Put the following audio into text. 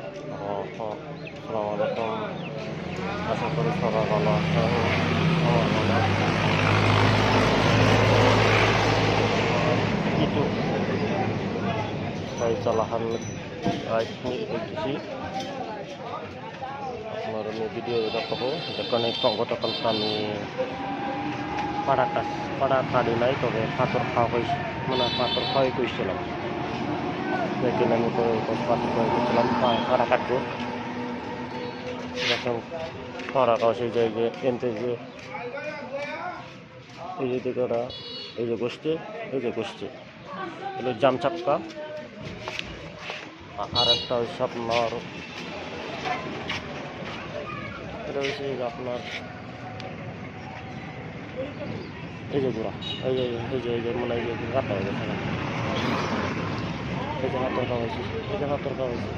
আসসালামু আলাইকুম। আশা করি সবাই ভালো আছেন। আমার ভালো আছে। itu saya calahan right ini posisi আপনার ভিডিও দেখাবো যেখানে সংগঠন আমি পাড়া কাটি নাই তবে পাথর খাওয়া হয়েছে মানে পাথর খাওয়াই করেছিলাম যেখানে আমি পাথর খাওয়াই করছিলাম পাড়া কাটবো যখন পাড়া খাওয়া সেই জায়গায় এনতে যে এই যে দিকে ওরা এই যে গোষ্ঠী এগুলো জাম চাক্কা আর একটা হচ্ছে আপনার এটা হচ্ছে আপনার এই যে গোড়া এই যে মানে এই যে গাঁথা হয়ে গেছে এই যে হাতর খাওয়া হয়েছে